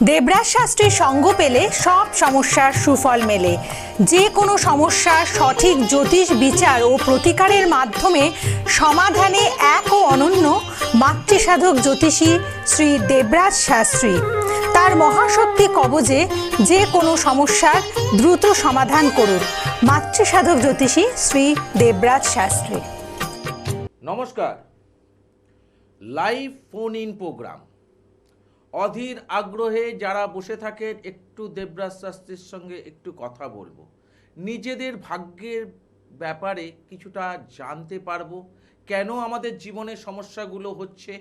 দেবরাজ শাস্ত্রীর সঙ্গ পেলে সব সমস্যার সুফল মেলে। যে কোনো সমস্যার সঠিক জ্যোতিষ বিচার ও প্রতিকারের মাধ্যমে সমাধানে এক ও অনন্য মাতৃসাধক জ্যোতিষী শ্রী দেবরাজ শাস্ত্রী। তার মহাশক্তি কবজে যে কোনো সমস্যার দ্রুত সমাধান করুন। মাতৃসাধক জ্যোতিষী শ্রী দেবরাজ শাস্ত্রী। নমস্কার। Live phone in programme. অধীর আগ্রহে যারা বসে থাকেন, একটু দেবরাজ শাস্ত্রীর সঙ্গে একটু কথা বলবো, নিজেদের ভাগ্যের ব্যাপারে কিছুটা জানতে পারবো। কেন আমাদের জীবনে সমস্যাগুলো হচ্ছে,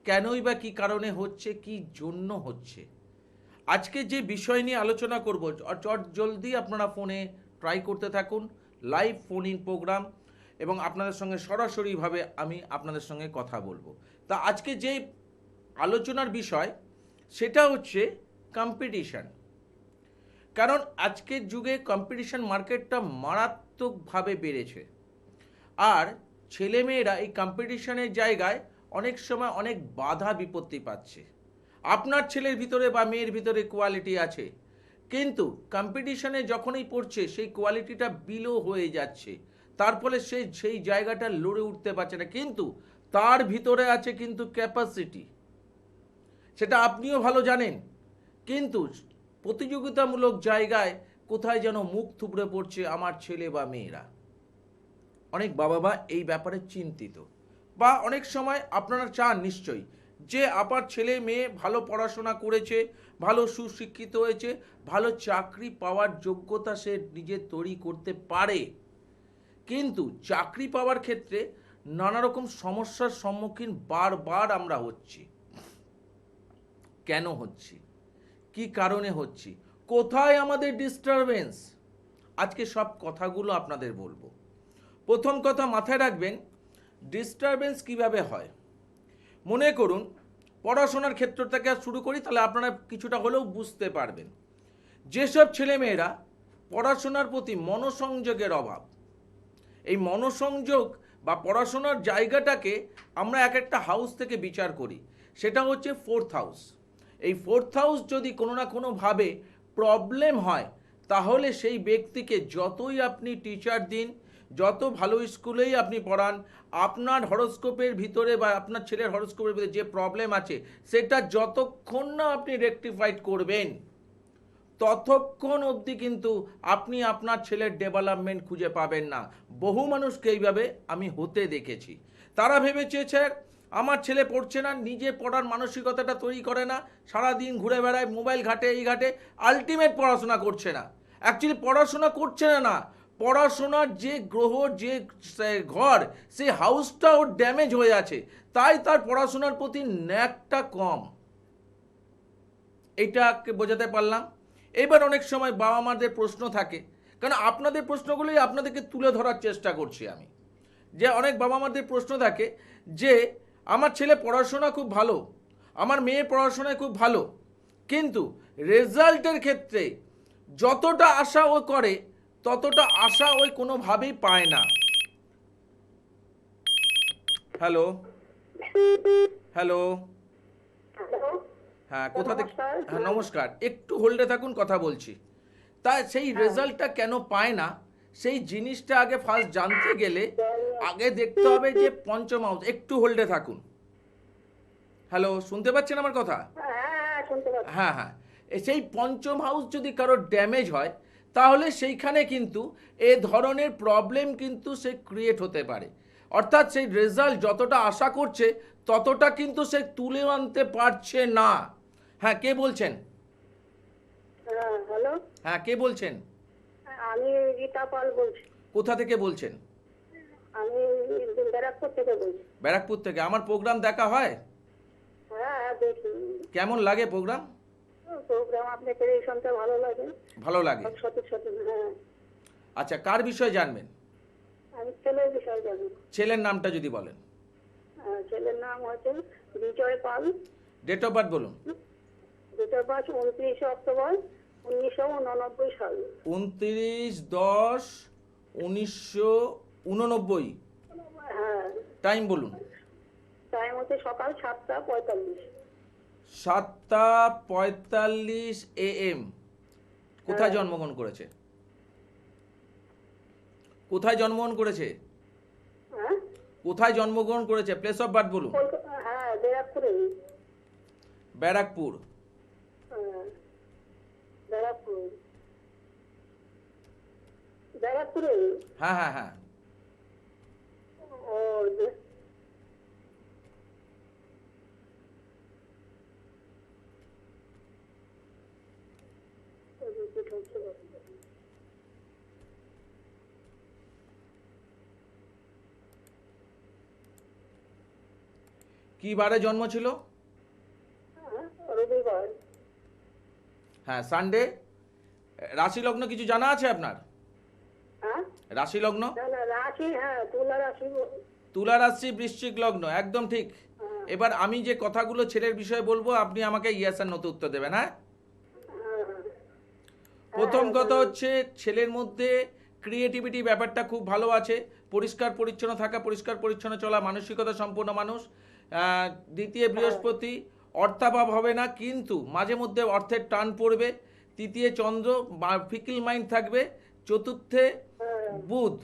কেনই বা কী কারণে হচ্ছে, কী জন্য হচ্ছে। আজকে যে বিষয় নিয়ে আলোচনা করব, জলদি আপনারা ফোনে ট্রাই করতে থাকুন। লাইভ ফোন ইন প্রোগ্রাম এবং আপনাদের সঙ্গে সরাসরিভাবে আমি আপনাদের সঙ্গে কথা বলবো। তা আজকে যে আলোচনার বিষয় সেটা হচ্ছে কম্পিটিশান। কারণ আজকের যুগে কম্পিটিশান মার্কেটটা মারাত্মকভাবে বেড়েছে, আর ছেলেমেয়েরা এই কম্পিটিশানের জায়গায় অনেক সময় অনেক বাধা বিপত্তি পাচ্ছে। আপনার ছেলের ভিতরে বা মেয়ের ভিতরে কোয়ালিটি আছে, কিন্তু কম্পিটিশানে যখনই পড়ছে সেই কোয়ালিটিটা বিলো হয়ে যাচ্ছে, তার ফলে সে সেই জায়গাটা লড়ে উঠতে পারছে না। কিন্তু তার ভিতরে আছে কিন্তু ক্যাপাসিটি, সেটা আপনিও ভালো জানেন। কিন্তু প্রতিযোগিতামূলক জায়গায় কোথায় যেন মুখ থুবড়ে পড়ছে আমার ছেলে বা মেয়েরা। অনেক বাবা মা এই ব্যাপারে চিন্তিত, বা অনেক সময় আপনারা চান নিশ্চয়ই যে আপনার ছেলে মেয়ে ভালো পড়াশোনা করেছে, ভালো সুশিক্ষিত হয়েছে, ভালো চাকরি পাওয়ার যোগ্যতা সে নিজে তৈরি করতে পারে, কিন্তু চাকরি পাওয়ার ক্ষেত্রে নানা রকম সমস্যার সম্মুখীন বারবার আমরা হচ্ছি। কেন হচ্ছি, কি কারণে হচ্ছি, কোথায় আমাদের ডিস্টারবেন্স, আজকে সব কথাগুলো আপনাদের বলবো। প্রথম কথা মাথায় রাখবেন, ডিস্টারবেন্স কিভাবে হয়। মনে করুন পড়াশোনার ক্ষেত্র থেকে শুরু করি, তাহলে আপনারা কিছুটা হলেও বুঝতে পারবেন। যেসব ছেলেমেয়েরা পড়াশোনার প্রতি মনোসংযোগের অভাব, এই মনোসংযোগ বা পড়াশোনার জায়গাটাকে আমরা এক একটা হাউস থেকে বিচার করি, সেটা হচ্ছে ফোর্থ হাউস। এই ফোর্থ হাউস যদি কোনো না কোনোভাবে প্রবলেম হয়, তাহলে সেই ব্যক্তিকে যতই আপনি টিচার দিন, যত ভালো স্কুলেই আপনি পড়ান, আপনার হরোস্কোপের ভিতরে বা আপনার ছেলের হরোস্কোপের ভিতরে যে প্রবলেম আছে, সেটা যতক্ষণ না আপনি রেকটিফাইড করবেন, ততক্ষণ অবধি কিন্তু আপনি আপনার ছেলের ডেভেলপমেন্ট খুঁজে পাবেন না। বহু মানুষকে এইভাবে আমি হতে দেখেছি। তারা ভেবেছে স্যার আমার ছেলে পড়ছে না, নিজে পড়ার মানসিকতাটা তৈরি করে না, সারাদিন ঘুরে বেড়ায়, মোবাইল ঘাটে, এই ঘাটে, আলটিমেট পড়াশোনা করছে না। অ্যাকচুয়ালি পড়াশোনা করছে না, পড়াশোনার যে গ্রহ, যে ঘর, সেই হাউসটা ওর ড্যামেজ হয়ে আছে, তাই তার পড়াশোনার প্রতি ন্যাকটা কম। এইটাকে বোঝাতে পারলাম। এবার অনেক সময় বাবা মাদের প্রশ্ন থাকে, কারণ আপনাদের প্রশ্নগুলোই আপনাদেরকে তুলে ধরার চেষ্টা করছি আমি, যে অনেক বাবা মাদের প্রশ্ন থাকে যে আমার ছেলে পড়াশোনা খুব ভালো, আমার মেয়ে পড়াশোনায় খুব ভালো, কিন্তু রেজাল্টের ক্ষেত্রে যতটা আশা ও করে ততটা আশা ওই কোনোভাবেই পায় না। হ্যালো হ্যালো হ্যাঁ, কোথা থেকে? হ্যাঁ নমস্কার, একটু হোল্ডে থাকুন, কথা বলছি। তা সেই রেজাল্টটা কেন পায় না, সেই জিনিসটা আগে ফার্স্ট জানতে গেলে আগে দেখতে হবে যে পঞ্চম হাউস। একটু হোল্ডে থাকুন। হ্যালো, শুনতে পাচ্ছেন আমার কথা? হ্যাঁ হ্যাঁ, সেই পঞ্চম হাউস যদি কারো ড্যামেজ হয়, তাহলে সেইখানে কিন্তু এ ধরনের প্রবলেম কিন্তু সে ক্রিয়েট হতে পারে। অর্থাৎ সেই রেজাল্ট যতটা আশা করছে ততটা কিন্তু সে তুলে আনতে পারছে না। হ্যাঁ, কে বলছেন? হ্যালো, হ্যাঁ, কে বলছেন? আমি রীতা পাল বলছি। কোথা থেকে বলছেন? আমি ব্যারাকপুর থেকে বলছি। ব্যারাকপুর থেকে। আমার প্রোগ্রাম দেখা হয়? হ্যাঁ দেখি। কেমন লাগে প্রোগ্রাম? প্রোগ্রাম আপনাকে এই শুনতে ভালো লাগে। ভালো লাগে। সঠিক সঠিক, হ্যাঁ। আচ্ছা, কার বিষয়ে জানবেন? আমি ছেলের বিষয় জানি। ছেলের নামটা যদি বলেন। ছেলের নাম হচ্ছে বিজয় পাল। ডেট অফ বার্থ বলুন। ডেট অফ বার্থ 29 অক্টোবর 1989 সাল। 29/10/1989। হ্যাঁ। টাইম বলুন। টাইম হচ্ছে সকাল 7:45। 7:45 AM। কোথায় জন্মগ্রহণ করেছে? কোথায় জন্মগ্রহণ করেছে? হ্যাঁ কোথায় জন্মগ্রহণ করেছে? প্লেস অফ বার্থ বলুন। হ্যাঁ ব্যারাকপুরে। ব্যারাকপুর। হ্যাঁ ব্যারাকপুর, ব্যারাকপুরে। হ্যাঁ হ্যাঁ হ্যাঁ। ও রিপিট হচ্ছে। কি বারে জন্ম ছিল? রবিবার। হ্যাঁ, সানডে। রাশি লগ্ন কিছু জানা আছে আপনার? হ্যাঁ রাশি লগ্ন? না না রাশি, হ্যাঁ তুলা রাশি। তুলা রাশি, বৃশ্চিক লগ্ন, একদম ঠিক। হ্যাঁ এবার আমি যে কথাগুলো ছেলের বিষয়ে বলবো, আপনি আমাকে ইয়েস আর নোতে উত্তর দেবেন, হ্যাঁ? হ্যাঁ হ্যাঁ। প্রথম কথা হচ্ছে, ছেলের মধ্যে ক্রিয়েটিভিটি ব্যাপারটা খুব ভালো আছে, পরিষ্কার পরিচ্ছন্ন থাকা, পরিষ্কার পরিচ্ছন্ন চলা, মানসিকতা সম্পন্ন মানুষ। দ্বিতীয় বৃহস্পতি, অর্থাভাব হবে না, কিন্তু মাঝে মধ্যে অর্থের টান পড়বে। তৃতীয় চন্দ্র, ফিকিল মাইন্ড থাকবে। চতুর্থে বুধ।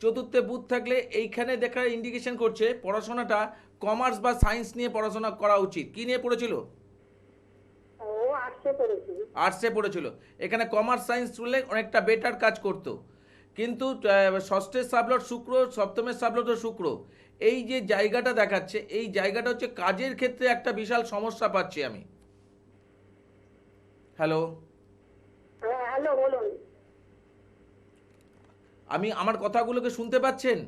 চতুর্থে বুধ থাকলে এইখানে দেখার ইন্ডিকেশন করছে পড়াশোনাটা কমার্স বা সায়েন্স নিয়ে পড়াশোনা করা উচিত। কি নিয়ে পড়েছিল? ও আর্টসে পড়েছি। আর্টসে পড়েছিল। এখানে কমার্স সায়েন্স তুললে অনেকটা বেটার কাজ করতো, কিন্তু ষষ্ঠের সাবলট শুক্র, সপ্তমের সাবলট শুক্র, এই যে জায়গাটা দেখাচ্ছে, এই জায়গাটা হচ্ছে কাজের ক্ষেত্রে একটা বিশাল সমস্যা পাচ্ছি আমি। হ্যালো, হ্যাঁ হ্যালো বলুন। আমি আমার কথাগুলোকে শুনতে পাচ্ছেন?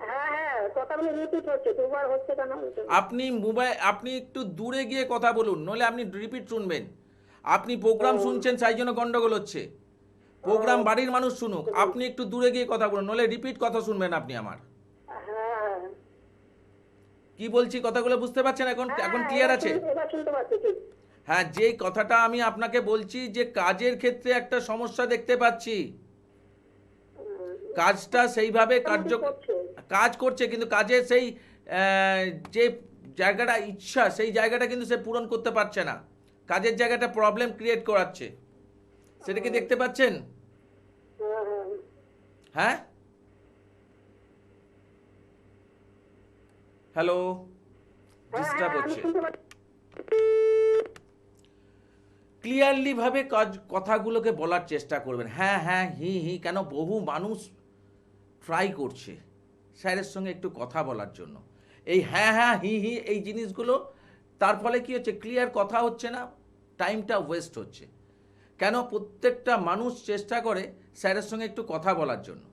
হ্যাঁ হ্যাঁ কথাগুলো রিপিট হচ্ছে, দুবার হচ্ছে কেন? আপনি একটু দূরে গিয়ে কথা বলুন, নইলে আপনি রিপিট শুনবেন। আপনি প্রোগ্রাম শুনছেন, তাই জন্য গন্ডগোল হচ্ছে। প্রোগ্রাম বাড়ির মানুষ শুনুক, আপনি একটু দূরে গিয়ে কথা বলুন, নইলে রিপিট কথা শুনবেন আপনি আমার। হ্যাঁ কি বলছি কথাগুলো বুঝতে পারছেন? এখন এখন ক্লিয়ার আছে? এবার শুনতে পাচ্ছি ঠিক। হ্যাঁ, যে কথাটা আমি আপনাকে বলছি, যে কাজের ক্ষেত্রে একটা সমস্যা দেখতে পাচ্ছি। কাজটা সেইভাবে কাজ করছে, কিন্তু কাজের সেই যে জায়গাটা ইচ্ছা, সেই জায়গাটা কিন্তু সে পূরণ করতে পারছে না। কাজের জায়গাটা প্রবলেম ক্রিয়েট করাচ্ছে, সেটা কি দেখতে পাচ্ছেন? হ্যাঁ হ্যাঁ হ্যাঁ, হ্যালো, ডিস্টার্ব আমি হচ্ছে। শুনতে পাচ্ছি। ক্লিয়ারলি ভাবে কথাগুলোকে বলার চেষ্টা করবেন। হ্যাঁ হ্যাঁ হি হি কেন? বহু মানুষ ট্রাই করছে স্যারের সঙ্গে একটু কথা বলার জন্য। এই হ্যাঁ হ্যাঁ হি হি এই জিনিসগুলো, তার ফলে কি হচ্ছে? ক্লিয়ার কথা হচ্ছে না, টাইমটা ওয়েস্ট হচ্ছে। কেন? প্রত্যেকটা মানুষ চেষ্টা করে স্যারের সঙ্গে একটু কথা বলার জন্য।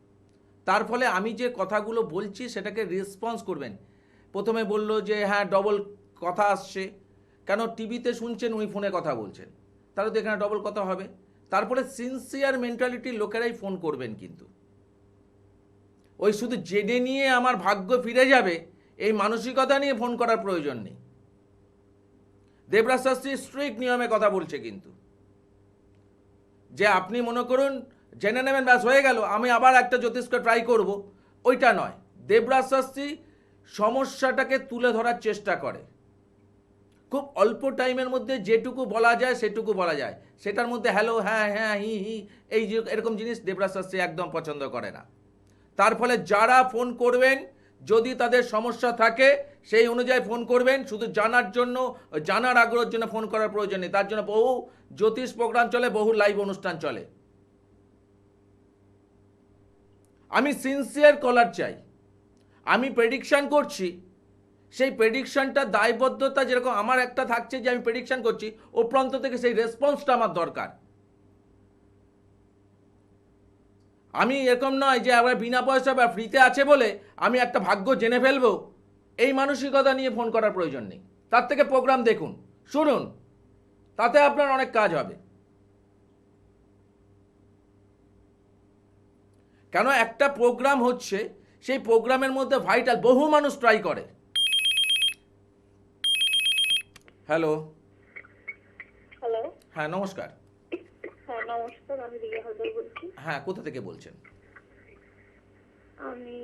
তার ফলে আমি যে কথাগুলো বলছি সেটাকে রেসপন্স করবেন। প্রথমে বললো যে হ্যাঁ ডবল কথা আসছে, কেন? টিভিতে শুনছেন, উনি ফোনে কথা বলছেন, তাহলে তো এখানে ডবল কথা হবে। তারপরে সিনসিয়ার মেন্টালিটির লোকেরাই ফোন করবেন, কিন্তু ওই শুধু জেনে নিয়ে আমার ভাগ্য ফিরে যাবে এই মানসিকতা নিয়ে ফোন করার প্রয়োজন নেই। দেবরাজ শাস্ত্রী স্ট্রিক্ট নিয়মে কথা বলছে, কিন্তু যে আপনি মনে করুন জেনে নেবেন ব্যাস হয়ে গেল, আমি আবার একটা জ্যোতিষকে ট্রাই করব, ওইটা নয়। দেবরাজ শাস্ত্রী সমস্যাটাকে তুলে ধরার চেষ্টা করে। খুব অল্প টাইমের মধ্যে যেটুকু বলা যায় সেটুকু বলা যায়, সেটার মধ্যে হ্যালো হ্যাঁ হ্যাঁ হি হি এই যে এরকম জিনিস দেবরাজ শাস্ত্রী একদম পছন্দ করে না। তার ফলে যারা ফোন করবেন, যদি তাদের সমস্যা থাকে সেই অনুযায়ী ফোন করবেন। শুধু জানার জন্য, জানার আগ্রহের জন্য ফোন করার প্রয়োজন নেই। তার জন্য বহু জ্যোতিষ প্রোগ্রাম চলে, বহু লাইভ অনুষ্ঠান চলে। আমি সিনসিয়ার কলার চাই। আমি প্রেডিকশন করছি, সেই প্রেডিকশনটা দায়বদ্ধতা যেরকম আমার একটা থাকছে যে আমি প্রেডিকশন করছি, ও প্রান্ত থেকে সেই রেসপন্সটা আমার দরকার। আমি এরকম নয় যে আবার বিনা পয়সা বা ফ্রিতে আছে বলে আমি একটা ভাগ্য জেনে ফেলবো, এই মানসিকতা নিয়ে ফোন করার প্রয়োজন নেই। তার থেকে প্রোগ্রাম দেখুন, শুনুন, তাতে আপনার অনেক কাজ হবে। কেন? একটা প্রোগ্রাম হচ্ছে, সেই প্রোগ্রামের মধ্যে ভাইটাল বহু মানুষ ট্রাই করে। হ্যালো, হ্যালো, হ্যাঁ নমস্কার। হ্যাঁ নমস্কার, আমি রিয়া হালদার বলছি। হ্যাঁ, কোথা থেকে বলছেন? আমি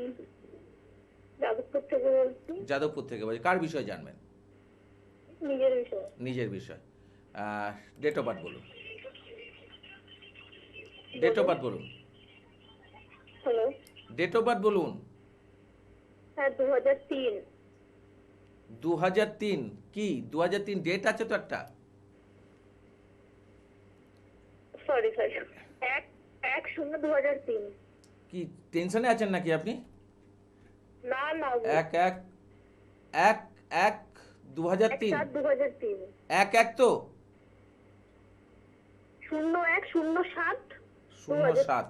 যাদবপুর থেকে বলছি। যাদবপুর থেকে বলছি। কার বিষয়ে জানবেন? নিজের বিষয়। নিজের বিষয়। ডেট অফ বার্থ বলুন। ডেট অফ বার্থ বলুন। হ্যালো। ডেট অফ বার্থ বলুন। হ্যাঁ, 2003। 2003 কি 2003 ডেট আছে তো একটা? সরি। 1-1-0-2003। কি টেনশনে আছেন নাকি আপনি? না না, 1-1-1-1-2003 1-7-2003। 1-1 তো 01-07 07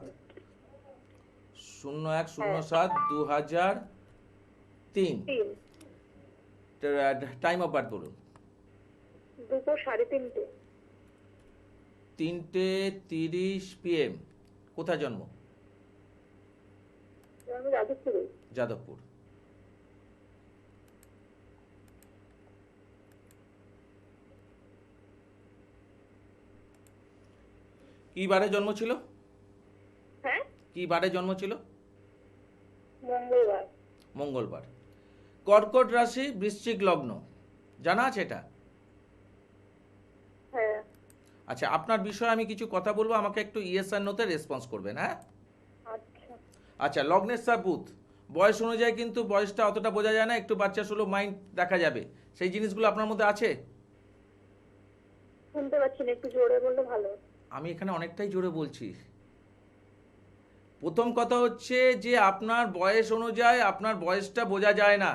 01-07-2003 3। টাইম অফ বার্থ বলুন। 2:30 3:30 PM। কোথায় জন্ম? আমি যাদবপুরে। যাদবপুর। কি বারে জন্ম ছিল? হ্যাঁ, কি বারে জন্ম ছিল? মঙ্গলবার। মঙ্গলবার। কর্কট রাশি, বৃশ্চিক লগ্ন, জানা আছে এটা? হ্যাঁ। আচ্ছা, আপনার বিষয়ে আমি কিছু কথা বলবো, আমাকে একটু ইয়েস আর নোতে রেসপন্স করবেন, হ্যাঁ? আচ্ছা। আচ্ছা, লগ্নের স্যার বুধ, বয়স অনুযায়ী কিন্তু বয়সটা অতটা বোঝা যায় না, একটু বাচ্চা সুলভ মাইন্ড দেখা যাবে, সেই জিনিসগুলো আপনার মধ্যে আছে? শুনতে পাচ্ছি না, একটু জোরে বললে ভালো। আমি এখানে অনেকটাই জোরে বলছি। প্রথম কথা হচ্ছে যে আপনার বয়স অনুযায়ী আপনার বয়সটা বোঝা যায় না,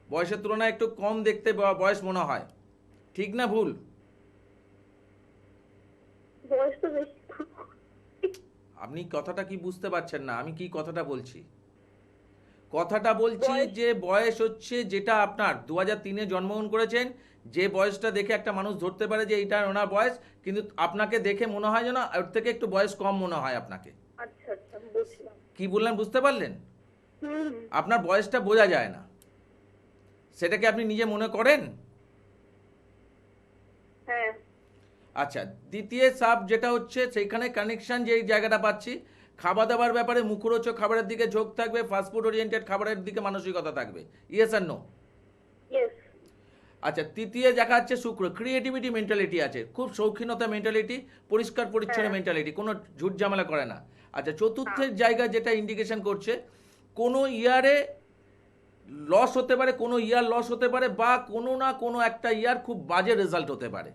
বয়সের তুলনায় একটু কম দেখতে বয়স মনে হয়, ঠিক না ভুল? বয়স তো বেশি। আপনি কথাটা কি বুঝতে পারছেন না? আমি কি কথাটা বলছি যে বয়স হচ্ছে যেটা আপনার 2003-এ জন্মগ্রহণ করেছেন, যে বয়সটা দেখে একটা মানুষ ধরতে পারে যে এইটা ওনার বয়স, কিন্তু আপনাকে দেখে মনে হয় যেন ওর থেকে একটু বয়স কম মনে হয় আপনাকে। আচ্ছা আচ্ছা, বুঝলাম। কি বললেন বুঝতে পারলেন? হুম। আপনার বয়সটা বোঝা যায় না, সেটাকে আপনি নিজে মনে করেন? হ্যাঁ। আচ্ছা, দ্বিতীয় সাব যেটা হচ্ছে সেইখানে কানেকশন, যে জায়গাটা পাচ্ছি, খাওয়া দাওয়ার ব্যাপারে মুখরোচক খাবারের দিকে ঝোঁক থাকবে, ফাস্টফুড ওরিয়েন্টেড খাবারের দিকে মানসিকতা থাকবে, ইয়েস আর নো? ইয়েস। আচ্ছা, তৃতীয় দেখা যাচ্ছে শুক্র, ক্রিয়েটিভিটি মেন্টালিটি আছে, খুব শৌখিনতা মেন্টালিটি, পরিষ্কার পরিচ্ছন্ন মেন্টালিটি, কোনো ঝুট ঝামেলা করে না। আচ্ছা, চতুর্থের জায়গা যেটা ইন্ডিকেশন করছে, কোনো ইয়ারে লস হতে পারে, কোনো ইয়ার লস হতে পারে, বা কোনো না কোনো একটা ইয়ার খুব বাজে রেজাল্ট হতে পারে,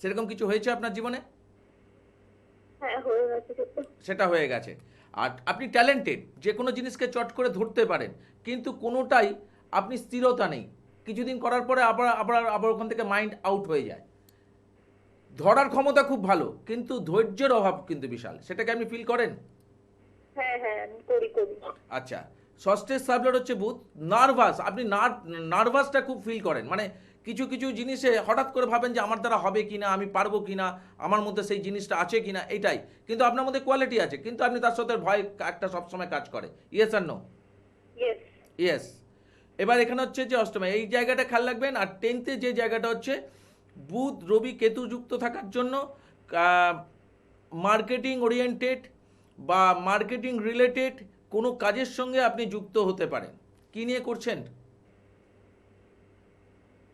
সেরকম কিছু হয়েছে আপনার জীবনে? হ্যাঁ, হয়ে গেছে সেটা। সেটা হয়ে গেছে। আর আপনি ট্যালেন্টেড, যে কোনো জিনিসকে চট করে ধরতে পারেন, কিন্তু কোনোটাই আপনি স্থিরতা নেই, কিছুদিন করার পরে আবার আবার আবার ওখান থেকে মাইন্ড আউট হয়ে যায়। ধরার ক্ষমতা খুব ভালো, কিন্তু ধৈর্যের অভাব কিন্তু বিশাল, সেটাকে আপনি ফিল করেন? হ্যাঁ হ্যাঁ, আমি করি। আচ্ছা, ষষ্ঠের সাবলেট হচ্ছে বুধ, নার্ভাস, আপনি নার্ভাসটা খুব ফিল করেন, মানে কিছু কিছু জিনিসে হঠাৎ করে ভাবেন যে আমার দ্বারা হবে কিনা, আমি পারবো কিনা, আমার মধ্যে সেই জিনিসটা আছে কিনা, এটাই। কিন্তু আপনার মধ্যে কোয়ালিটি আছে, কিন্তু আপনি তার সাথে ভয় একটা সবসময় কাজ করে, ইয়েস আর নো? ইয়েস। ইয়েস। এবার এখানে হচ্ছে যে অষ্টমে এই জায়গাটা খেয়াল রাখবেন। আর 10th যে জায়গাটা হচ্ছে বুধ রবি কেতু যুক্ত থাকার জন্য মার্কেটিং ওরিয়েন্টেড বা মার্কেটিং রিলেটেড কোনো কাজের সঙ্গে আপনি যুক্ত হতে পারেন। কি নিয়ে করছেন?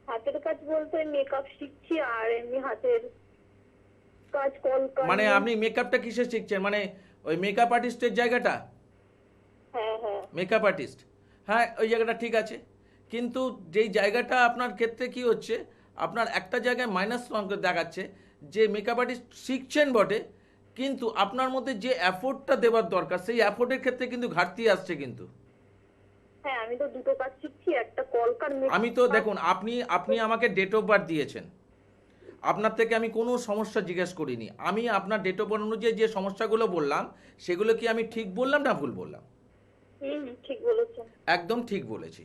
হাতের কাজ বলতে মেকআপ শিখছি, আর এমনি হাতের কাজ মানে আপনি মেকআপটা কিসে শিখছেন, মানে ওই মেকআপ আর্টিস্টের জায়গাটা? হ্যাঁ হ্যাঁ। মেকআপ আর্টিস্ট, হ্যাঁ ওই জায়গাটা ঠিক আছে, কিন্তু যেই জায়গাটা আপনার ক্ষেত্রে কি হচ্ছে, আপনার একটা জায়গায় মাইনাস দেখাচ্ছে, যে মেকআপ আর্টিস্ট শিখছেন বটে, কিন্তু আপনার মধ্যে যে এফোর্টটা দেওয়ার দরকার, সেই এফোর্টের ক্ষেত্রে কিন্তু ঘাটতি আসছে। কিন্তু হ্যাঁ, আমি তো দুটো কাজ শিখছি, একটা কলকার আমি তো দেখুন, আপনি আমাকে ডেট অফ বার্থ দিয়েছেন, আপনার থেকে আমি কোনো সমস্যা জিজ্ঞেস করিনি, আমি আপনার ডেট অফ বার্থ অনুযায়ী যে সমস্যাগুলো বললাম, সেগুলো কি আমি ঠিক বললাম না ভুল বললাম? ঠিক বলেছেন। একদম ঠিক বলেছি।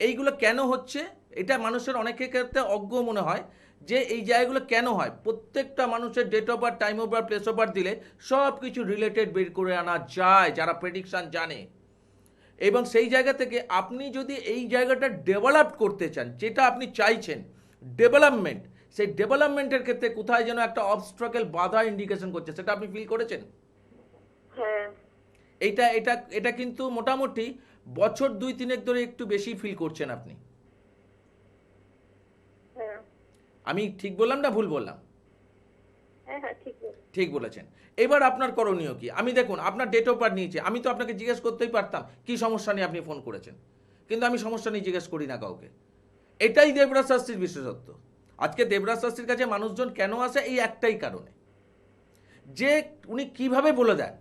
এইগুলো কেন হচ্ছে, এটা মানুষের অনেকের ক্ষেত্রে অজ্ঞ মনে হয় যে এই জায়গাগুলো কেন হয়। প্রত্যেকটা মানুষের date of birth, time of birth, place of birth দিলে সব কিছু রিলেটেড বের করে আনা যায়, যারা প্রেডিকশান জানে। এবং সেই জায়গা থেকে আপনি যদি এই জায়গাটা ডেভেলপ করতে চান, যেটা আপনি চাইছেন ডেভেলপমেন্ট, সেই ডেভেলপমেন্টের ক্ষেত্রে কোথায় যেন একটা অবস্ট্রাকেল বাধা ইন্ডিকেশন করছে, সেটা আপনি ফিল করেছেন? হ্যাঁ। এটা এটা এটা কিন্তু মোটামুটি বছর 2-3 ধরে একটু বেশি ফিল করছেন আপনি। হ্যাঁ। আমি ঠিক বললাম না ভুল বললাম? হ্যাঁ হ্যাঁ ঠিক বলছেন। ঠিক বলেছেন। এবার আপনার করণীয় কি? আমি দেখুন আপনার ডেট অফ বার্থ নিয়েছি, আমি তো আপনাকে জিজ্ঞেস করতেই পারতাম কি সমস্যা নিয়ে আপনি ফোন করেছেন, কিন্তু আমি সমস্যা নিয়ে জিজ্ঞেস করি না কাউকে। এটাই দেবরাজ শাস্ত্রীর বিশেষত্ব। আজকে দেবরাজ শাস্ত্রীর কাছে মানুষজন কেন আসে? এই একটাই কারণে, যে উনি কিভাবে বলে দেন।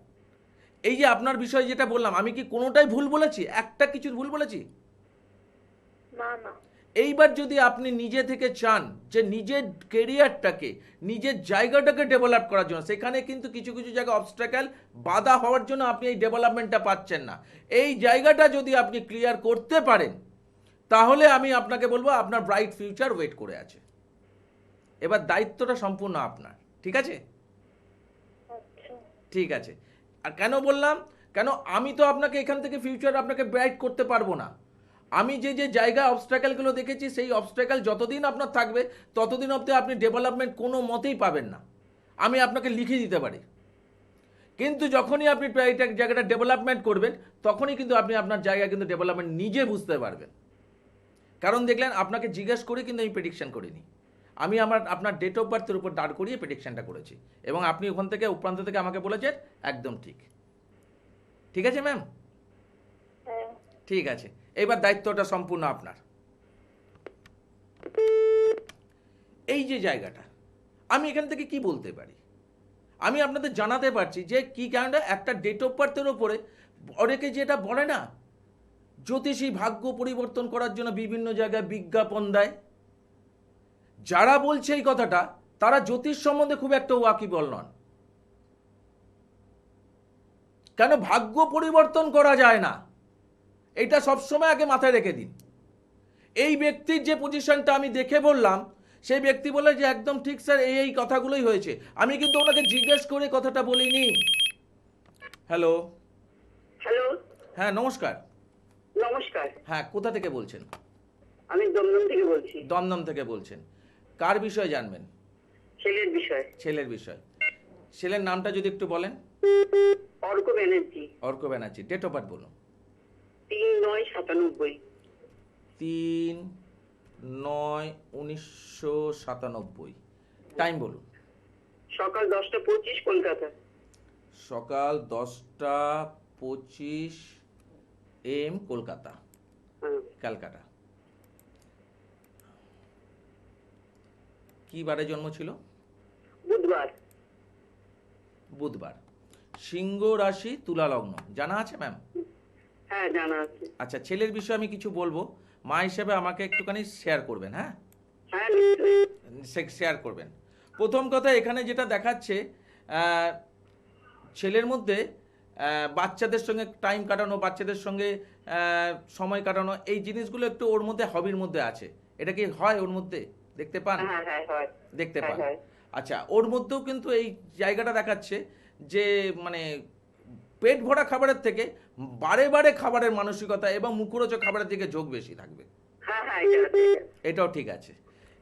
এই যে আপনার বিষয়ে যেটা বললাম, আমি কি কোনোটাই ভুল বলেছি? একটা কিছুর ভুল বলেছি? না না। এইবার যদি আপনি নিজে থেকে চান যে নিজের কেরিয়ারটাকে, নিজের জায়গাটাকে ডেভেলপ করার জন্য, সেখানে কিন্তু কিছু কিছু জায়গায় অবস্ট্রাকল, বাধা হওয়ার জন্য আপনি এই ডেভেলপমেন্টটা পাচ্ছেন না। এই জায়গাটা যদি আপনি ক্লিয়ার করতে পারেন, তাহলে আমি আপনাকে বলবো আপনার ব্রাইট ফিউচার ওয়েট করে আছে। এবার দায়িত্বটা সম্পূর্ণ আপনার, ঠিক আছে? আচ্ছা। ঠিক আছে। আর কেন বললাম? কেন আমি তো আপনাকে এখান থেকে ফিউচার আপনাকে ব্রাইট করতে পারবো না। আমি যে যে জায়গায় অবস্ট্রাকলগুলো দেখেছি, সেই অবস্ট্রাকল যতদিন আপনার থাকবে ততদিন অবধি আপনি ডেভেলপমেন্ট কোনো মতেই পাবেন না। আমি আপনাকে লিখে দিতে পারি। কিন্তু যখনই আপনি এইটা জায়গাটা ডেভেলপমেন্ট করবেন, তখনই কিন্তু আপনি আপনার জায়গায় কিন্তু ডেভেলপমেন্ট নিজে বুঝতে পারবেন। কারণ দেখলেন, আপনাকে জিজ্ঞেস করে কিন্তু আমি প্রেডিকশন করিনি, আমি আপনার ডেট অফ বার্থের উপর দাঁড় করিয়ে প্রেডিকশনটা করেছি, এবং আপনি ওখান থেকে উপ্রান্ত থেকে আমাকে বলেছেন একদম ঠিক। ঠিক আছে ম্যাম? হ্যাঁ। ঠিক আছে, এবার দায়িত্বটা সম্পূর্ণ আপনার। এই যে জায়গাটা, আমি এখান থেকে কি বলতে পারি? আমি আপনাদের জানাতে পারছি যে কি কারণে একটা ডেট অফ বার্থের ওপরে অনেকে যেটা বলে না, জ্যোতিষী ভাগ্য পরিবর্তন করার জন্য বিভিন্ন জায়গায় বিজ্ঞাপন দেয়। যারা বলছে এই কথাটা, তারা জ্যোতিষ সম্বন্ধে খুব একটা ওয়াকিবল নন। কেন ভাগ্য পরিবর্তন করা যায় না, এটা সবসময় আগে মাথায় রেখে দিন। এই ব্যক্তির যে পজিশনটা আমি দেখে বললাম, সেই ব্যক্তি বলে যে একদম ঠিক স্যার, এই কথাগুলোই হয়েছে। আমি কিন্তু ওনাকে জিজ্ঞেস করে কথাটা বলিনি। হ্যালো। হ্যালো। হ্যাঁ নমস্কার। নমস্কার। হ্যাঁ, কোথা থেকে বলছেন? আমি দমদম থেকে বলছি। দমদম থেকে বলছেন। কার বিষয়ে জানবেন? ছেলের বিষয়। ছেলের বিষয়। ছেলের নামটা যদি একটু বলেন। Arka Banerjee. Arka Banerjee. Date of birth বলুন। 3/9/97। 3/9/1997। টাইম বলুন। সকাল 10:25 কলকাতা। সকাল 10:25 AM কলকাতা, হ্যাঁ। ক্যালকাটা। কি বারে জন্ম ছিল? বুধবার। বুধবার। সিংহ রাশি, তুলা লগ্ন, জানা আছে ম্যাম? হ্যাঁ জানা আছে। আচ্ছা, ছেলের বিষয়ে আমি কিছু বলবো, মা হিসেবে আমাকে একটুখানি শেয়ার করবেন। হ্যাঁ, হ্যাঁ নিশ্চয়ই। শেয়ার করবেন। প্রথম কথা, এখানে যেটা দেখাচ্ছে, ছেলের মধ্যে বাচ্চাদের সঙ্গে টাইম কাটানো, বাচ্চাদের সঙ্গে সময় কাটানো, এই জিনিসগুলো একটু ওর মধ্যে হবির মধ্যে আছে। এটা কি হয় ওর মধ্যে? দেখতে পান? হ্যাঁ হ্যাঁ হয়। দেখতে পান। হ্যাঁ। আচ্ছা, ওর মধ্যেও কিন্তু এই জায়গাটা দেখাচ্ছে যে মানে পেট ভরা খাবারের থেকে বারে বারে খাবারের মানসিকতা এবং মুখরোচক খাবারের দিকে ঝোঁক বেশি থাকবে। হ্যাঁ হ্যাঁ এটা ঠিক আছে। এটাও ঠিক আছে।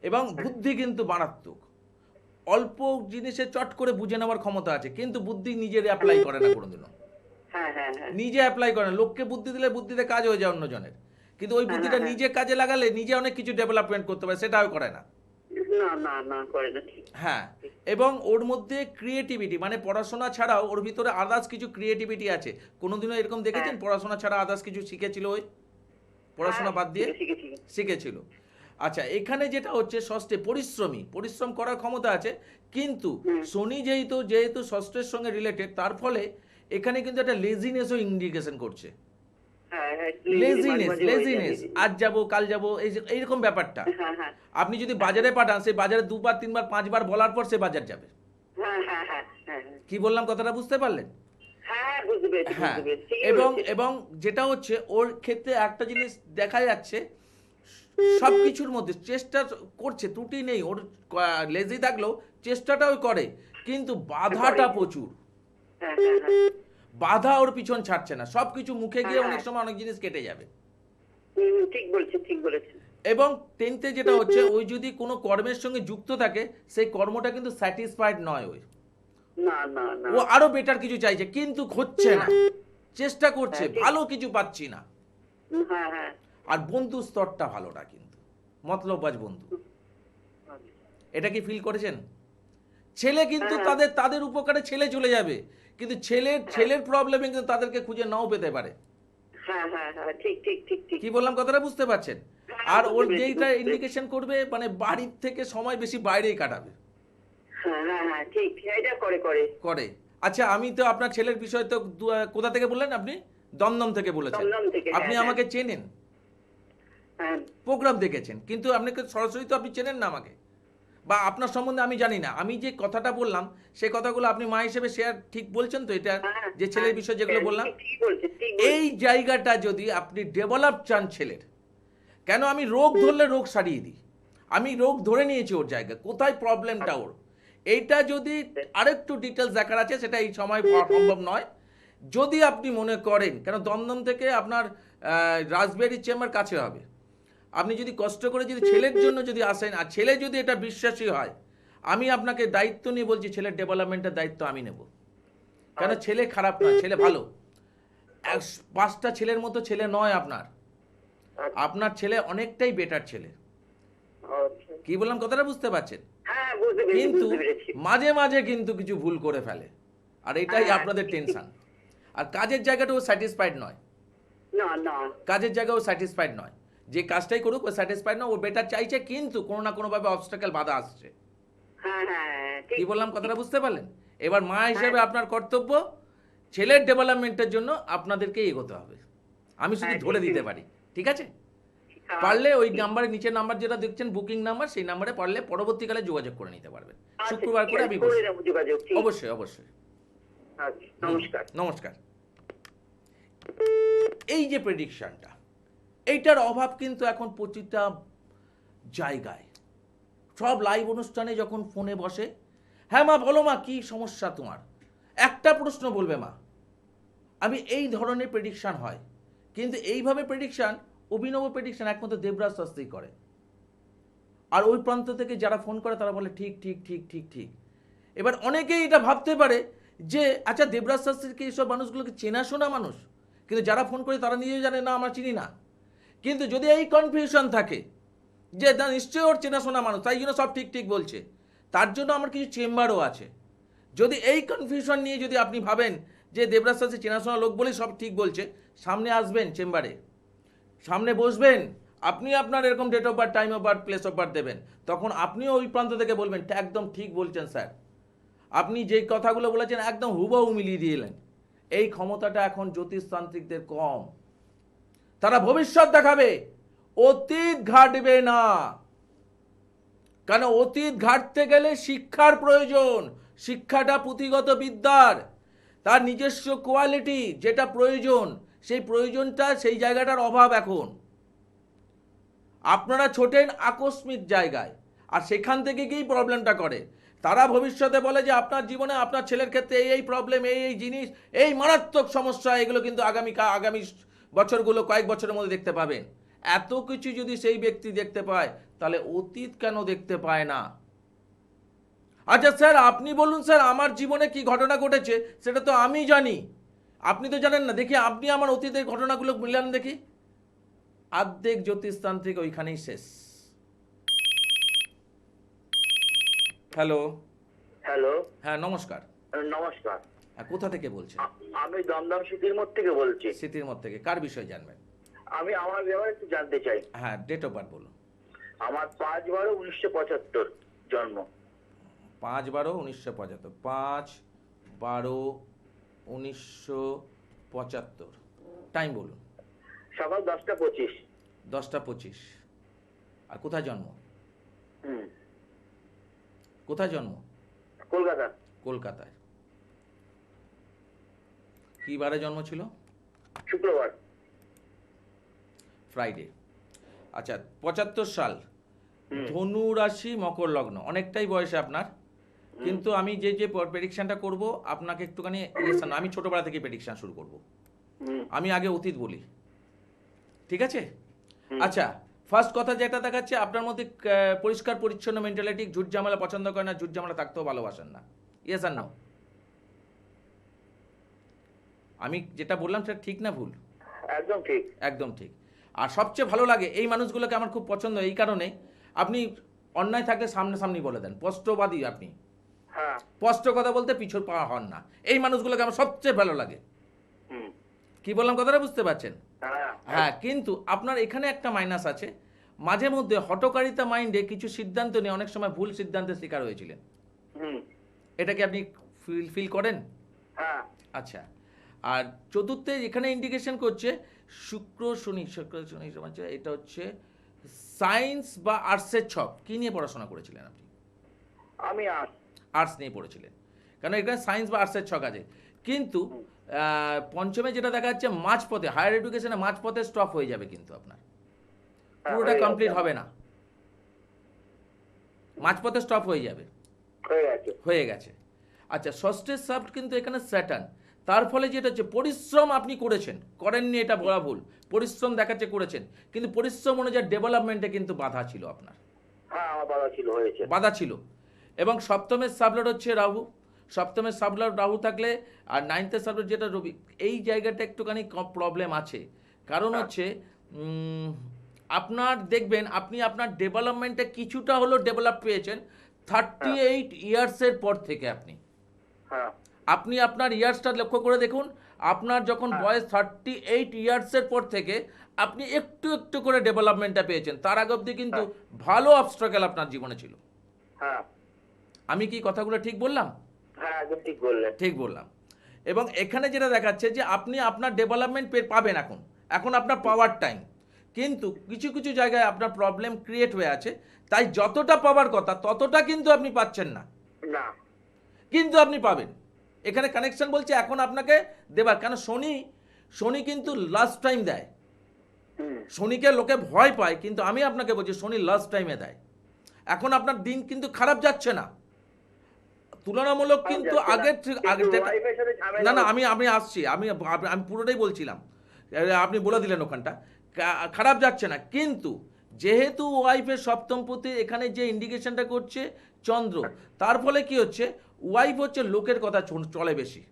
এবং বুদ্ধি কিন্তু মারাত্মক। অল্প জিনিসে চট করে বুঝে নেওয়ার ক্ষমতা আছে, কিন্তু বুদ্ধি নিজের অ্যাপ্লাই করে না কোনোদিনও। হ্যাঁ হ্যাঁ হ্যাঁ। নিজে অ্যাপ্লাই করে না। লোককে বুদ্ধি দিলে বুদ্ধিতে কাজ হয়ে যায় অন্যজনের, কিন্তু ওই বুদ্ধিটা নিজে কাজে লাগালে নিজে অনেক কিছু ডেভেলপমেন্ট করতে পারে, সেটাও করে না। না না না করে না, ঠিক। হ্যাঁ, এবং ওর মধ্যে ক্রিয়েটিভিটি, মানে পড়াশোনা ছাড়াও ওর ভিতরে আদার্স কিছু ক্রিয়েটিভিটি আছে। কোনোদিনও এরকম দেখেছেন পড়াশোনা ছাড়া আদার্স কিছু শিখেছিল? ওই পড়াশোনা বাদ দিয়ে শিখেছি। শিখেছিল। আচ্ছা, এখানে যেটা হচ্ছে ষষ্ঠে পরিশ্রমী, পরিশ্রম করার ক্ষমতা আছে, কিন্তু শনি যেহেতু ষষ্ঠের সঙ্গে রিলেটেড, তার ফলে এখানে কিন্তু একটা লেজিনেসও ইন্ডিকেশন করছে। হ্যাঁ হ্যাঁ। লেজিনেস, আজ যাবো কাল যাবো, এইরকম ব্যাপারটা। হ্যাঁ হ্যাঁ। আপনি যদি বাজারে পাঠান, সেই বাজারে 2বার 3বার 5বার বলার পর সে বাজার যাবে। হ্যাঁ হ্যাঁ হ্যাঁ হ্যাঁ। কি বললাম কথাটা বুঝতে পারলেন? হ্যাঁ বুঝতে পেরেছি, হ্যাঁ, বুঝতে পেরেছি। এবং যেটা হচ্ছে ওর ক্ষেত্রে একটা জিনিস দেখা যাচ্ছে, সবকিছুর মধ্যে চেষ্টা করছে, ত্রুটি নেই ওর। লেজি থাকলেও চেষ্টাটাও করে, কিন্তু বাধাটা প্রচুর। হ্যাঁ হ্যাঁ হ্যাঁ। বাধা ওর পিছন ছাড়ছে না। সবকিছু মুখে গিয়ে অনেক সময় অনেক জিনিস কেটে যাবে। ঠিক বলছেন, ঠিক বলেছেন। এবং 10তে যেটা হচ্ছে, ওই যদি কোনো কর্মের সঙ্গে যুক্ত থাকে, সেই কর্মটা কিন্তু স্যাটিসফাইড নয়। ওই না না না। ও আরো বেটার কিছু চাইছে, কিন্তু হচ্ছে না। চেষ্টা করছে, ভালো কিছু পাচ্ছি না। হ্যাঁ হ্যাঁ। আর বন্ধু স্তরটা ভালো না, কিন্তু মতলববাজ বন্ধু। এটা কি ফিল করেছেন? ছেলে কিন্তু তাদের উপকারে ছেলে চলে যাবে, কিন্তু ছেলের প্রবলেমে কিন্তু তাদেরকে খুঁজে নাও পেতে পারে। হ্যাঁ হ্যাঁ হ্যাঁ, ঠিক ঠিক ঠিক ঠিক। কি বললাম কথাটা বুঝতে পারছেন? হ্যাঁ, আর ওর বুঝতে পেরেছি, যেইটা বুঝতে পেরেছি। ইন্ডিকেশন করবে মানে বাড়ির থেকে সময় বেশি বাইরেই কাটাবে হ্যাঁ হ্যাঁ হ্যাঁ, ঠিক, এটা করে করে। করে। আচ্ছা, আমি তো আপনার ছেলের বিষয় তো কোথা থেকে বললেন আপনি? দমদম থেকে বলেছেন। দমদম থেকে, আপনি হ্যাঁ, আমাকে চেনেন, হ্যাঁ। প্রোগ্রাম দেখেছেন, কিন্তু আপনাকে সরাসরি তো আপনি চেনেন না আমাকে, বা আপনার সম্বন্ধে আমি জানি না। আমি যে কথাটা বললাম সেই কথাগুলো আপনি মা হিসেবে শেয়ার ঠিক বলছেন তো? এটা হ্যাঁ, যে ছেলের হ্যাঁ, বিষয় যেগুলো বললাম, ঠিক বলছেন, ঠিক বলছেন। এই জায়গাটা যদি আপনি ডেভেলপ চান ছেলের, কেন আমি রোগ ধরলে রোগ সারিয়ে দিই, আমি রোগ ধরে নিয়েছি ওর জায়গায়, কোথায় প্রবলেমটা ওর, এইটা যদি আরেকটু ডিটেলস দেখার আছে সেটা এই সময় সম্ভব নয়। যদি আপনি মনে করেন, কেন দমদম থেকে আপনার রাসবেরি চেম্বার কাছে হবে, আপনি যদি কষ্ট করে যদি ছেলের জন্য যদি আসেন, আর ছেলে যদি এটা বিশ্বাসী হয়, আমি আপনাকে দায়িত্ব নিয়ে বলছি, ছেলের ডেভেলপমেন্টের দায়িত্ব আমি নেব। কেন ছেলে খারাপ নয়, ছেলে ভালো। 5টা ছেলের মতো ছেলে নয় আপনার ছেলে অনেকটাই বেটার ছেলে। আচ্ছা। কি বললাম কথাটা বুঝতে পারছেন? হ্যাঁ, বুঝতে পেরেছি, কিন্তু বুঝতে পেরেছি। মাঝে মাঝে কিন্তু কিছু ভুল করে ফেলে, আর এটাই হ্যাঁ, আপনাদের ঠিক, টেনশন। আর কাজের জায়গাটাও স্যাটিসফাইড নয়, না না। কাজের জায়গাও স্যাটিসফাইড নয়, যে কাজটাই করুক ও স্যাটিসফাইড নয়, ও বেটার চাইছে, কিন্তু কোনো না কোনোভাবে অবস্টাকেল বাধা আসছে। হ্যাঁ হ্যাঁ, ঠিক। কি বললাম কথাটা বুঝতে পারলেন? এবার মা হিসেবে আপনার কর্তব্য ছেলের ডেভেলপমেন্টের জন্য আপনাদেরকে এগোতে হবে। আমি শুধু হ্যাঁ, ধরে ঠিক, দিতে ঠিক। পারি, ঠিক আছে? হ্যাঁ, পারলে ওই ঠিক। নাম্বারে, নিচের নাম্বার যেটা দেখছেন বুকিং নাম্বার, সেই নাম্বারে পারলে পরবর্তীকালে যোগাযোগ করে নিতে পারবেন। আচ্ছা, শুক্রবার ঠিক করে আছে, আমি করে বসি। নেবো যোগাযোগ, ঠিক। অবশ্যই অবশ্যই। আচ্ছা, নমস্কার। নমস্কার। এই যে প্রেডিকশনটা, এইটার অভাব কিন্তু এখন প্রতিটা জায়গায়, সব লাইভ অনুষ্ঠানে যখন ফোনে বসে, হ্যাঁ মা বলো মা কি সমস্যা তোমার, একটা প্রশ্ন বলবে মা। আমি এই ধরনের প্রেডিকশন হয়, কিন্তু এইভাবে প্রেডিকশন, অভিনব প্রেডিকশন একমাত্র দেবরাজ শাস্ত্রী করে। আর ওই প্রান্ত থেকে যারা ফোন করে তারা বলে ঠিক ঠিক ঠিক ঠিক ঠিক। এবার অনেকেই এটা ভাবতে পারে যে আচ্ছা দেবরাজ শাস্ত্রীকে এইসব মানুষগুলোকে চেনাশোনা মানুষ, কিন্তু যারা ফোন করে তারা নিজেও জানে না আমরা চিনি না। কিন্তু যদি এই কনফিউশন থাকে যে না নিশ্চয়ই ওর চেনাশোনা মানুষ, তাই জন্য সব ঠিক ঠিক বলছে, তার জন্য আমার কিছু চেম্বারও আছে। যদি এই কনফিউশন নিয়ে যদি আপনি ভাবেন যে দেবরাজ শাস্ত্রী চেনাশোনা লোক বলেই সব ঠিক বলছে, সামনে আসবেন চেম্বারে, সামনে বসবেন, আপনি আপনার এরকম date of birth, time of birth, place of birth দেবেন, তখন আপনিও ওই প্রান্ত থেকে বলবেন একদম ঠিক বলছেন স্যার, আপনি যে কথাগুলো বলেছেন একদম হুবহু মিলিয়ে দিলেন। এই ক্ষমতাটা এখন জ্যোতিষতান্ত্রিকদের কম। তারা ভবিষ্যৎ দেখাবে, অতীত ঘাটবে না। কেন অতীত ঘাটতে গেলে শিক্ষার প্রয়োজন, শিক্ষাটা পুঁথিগত বিদ্যার, তার নিজস্ব কোয়ালিটি যেটা প্রয়োজন, সেই প্রয়োজনটা, সেই জায়গাটার অভাব এখন। আপনারা ছোটেন আকস্মিক জায়গায়, আর সেখান থেকে গিয়েই প্রবলেমটা করে। তারা ভবিষ্যতে বলে যে আপনার জীবনে আপনার ছেলের ক্ষেত্রে এই প্রবলেম, এই জিনিস, এই মারাত্মক সমস্যা, এগুলো কিন্তু আগামী বছরগুলো, কয়েক বছরের মধ্যে দেখতে পাবেন। এত কিছু যদি সেই ব্যক্তি দেখতে পায়, তাহলে অতীত কেন দেখতে পায় না? আচ্ছা স্যার আপনি বলুন, স্যার আমার জীবনে কি ঘটনা ঘটেছে সেটা তো আমি জানি, আপনি তো জানেন না। দেখি আপনি আমার অতীতের ঘটনাগুলো মিলান দেখি। আর্ধেক জ্যোতিষতান্ত্রিক ওইখানেই শেষ। হ্যালো। হ্যালো। হ্যাঁ নমস্কার। নমস্কার। হ্যাঁ, কোথা থেকে বলছেন? আমি দমদম সিটির মোড় থেকে বলছি। স্মৃতির মধ্যে থেকে কার বিষয় জানবেন? আমি আমার ব্যাপারে একটু জানতে চাই। হ্যাঁ, ডেট অফ বার্থ বলুন। আমার 5/12/1975 জন্ম। 5/12/1975। 5/12/1975। টাইম বলুন। সকাল 10টা 25। 10টা 25। আর কোথায় জন্ম? হুম। কোথায় জন্ম? কলকাতা। কলকাতায়। কি বারে জন্ম ছিল? শুক্রবার। ফ্রাইডে। আচ্ছা, 75 সাল, ধনু রাশি, মকর লগ্ন, অনেকটাই বয়সে আপনার। কিন্তু আমি যে যে প্রেডিকশনটা করব আপনাকে একটুখানি আমি ছোটবেলা থেকে প্রেডিকশন শুরু করব। আমি আগে অতীত বলি, ঠিক আছে? আচ্ছা, ফার্স্ট কথা যেটা দেখাচ্ছে, আপনার মধ্যে পরিষ্কার পরিচ্ছন্ন মেন্টালিটি, ঝুট ঝামেলা পছন্দ করে না, ঝুট ঝামেলা থাকতেও ভালোবাসেন না। ইয়েস আর নো? আমি যেটা বললাম সেটা ঠিক না ভুল? একদম ঠিক। একদম ঠিক। আর সবচেয়ে ভালো লাগে এই মানুষগুলোকে, আমার খুব পছন্দ এই কারণে, আপনি অন্যায় থাকলে সামনাসামনি বলে দেন, স্পষ্টবাদী আপনি, হ্যাঁ। স্পষ্ট কথা বলতে পিছু পা হন না। এই মানুষগুলোকে আমার সবচেয়ে ভালো লাগে। হুম। কি বললাম কথাটা বুঝতে পারছেন? হ্যাঁ। হ্যাঁ, কিন্তু আপনার এখানে একটা মাইনাস আছে, মাঝে মধ্যে হঠকারিতা মাইন্ডে কিছু সিদ্ধান্ত নিয়ে অনেক সময় ভুল সিদ্ধান্তের শিকার হয়েছিলেন। হুম। এটা কি আপনি ফিল করেন? হ্যাঁ। আচ্ছা, আর চতুর্থে এখানে ইন্ডিকেশন করছে শুক্র শনি হচ্ছে, এটা হচ্ছে সায়েন্স বা আর্টসের ছক। কি নিয়ে পড়াশোনা করেছিলেন আপনি? আমি আর্টস নিয়ে পড়েছিলেন, কারণ এখানে সায়েন্স বা আর্টসের ছক আছে। কিন্তু পঞ্চমে যেটা দেখা যাচ্ছে মাঝপথে, হায়ার এডুকেশনে মাঝপথে স্টপ হয়ে যাবে, কিন্তু আপনার পুরোটা হয়ে কমপ্লিট গেছে। হবে না, মাঝপথে স্টপ হয়ে যাবে, হয়ে গেছে। হয়ে গেছে। আচ্ছা, ষষ্ঠের সাবট কিন্তু এখানে স্যাটার্ন, তার ফলে যেটা হচ্ছে পরিশ্রম আপনি করেছেন, করেননি এটা বলা ভুল, পরিশ্রম দেখাচ্ছে করেছেন, কিন্তু পরিশ্রম অনুযায়ী ডেভেলপমেন্টে কিন্তু বাধা ছিল আপনার, হ্যাঁ, আমার বাধা ছিল, হয়েছে। বাধা ছিল। এবং সপ্তমের সাবলট হচ্ছে রাহু, সপ্তমের সাবলট রাহু থাকলে, আর নাইনথের সাবলট যেটা রবি, এই জায়গাটা একটুখানি প্রবলেম আছে। কারণ হচ্ছে আপনার দেখবেন আপনি আপনার ডেভেলপমেন্টে কিছুটা হলেও ডেভেলপ পেয়েছেন 38 ইয়ার্সের পর থেকে। হ্যাঁ। আপনি আপনার ইয়ার্সটা লক্ষ্য করে দেখুন, আপনার যখন বয়স 38 ইয়ার্সের পর থেকে আপনি একটু একটু করে ডেভেলপমেন্টটা পেয়েছেন। তার আগে অবধি কিন্তু ভালো অবস্ট্রাগল আপনার জীবনে ছিল। হ্যাঁ। আমি কি কথাগুলো ঠিক বললাম? হ্যাঁ, একদম ঠিক বললেন। ঠিক বললাম। এবং এখানে যেটা দেখাচ্ছে যে আপনি আপনার ডেভেলপমেন্ট পাবেন, এখন আপনার পাওয়ার টাইম, কিন্তু কিছু কিছু জায়গায় আপনার প্রবলেম ক্রিয়েট হয়ে আছে, তাই যতটা পাওয়ার কথা ততটা কিন্তু আপনি পাচ্ছেন না, না। কিন্তু আপনি পাবেন। এখানে কানেকশন বলছে এখন আপনাকে দেবার, কেন শনি কিন্তু লাস্ট টাইম দেয়। হুম। শনিকে লোকে ভয় পায়, কিন্তু আমি আপনাকে বলছি শনি লাস্ট টাইমে দেয়। এখন আপনার দিন কিন্তু খারাপ যাচ্ছে না তুলনামূলক, কিন্তু আগের না না, আমি আসছি, আমি পুরোটাই বলছিলাম, আপনি বলে দিলেন ওখানটা খারাপ যাচ্ছে না। কিন্তু যেহেতু ওয়াইফের সপ্তমপতি এখানে যে ইন্ডিকেশনটা করছে চন্দ্র, তার ফলে কি হচ্ছে, ওয়াইফ হচ্ছে লোকের কথা চলে বেশি,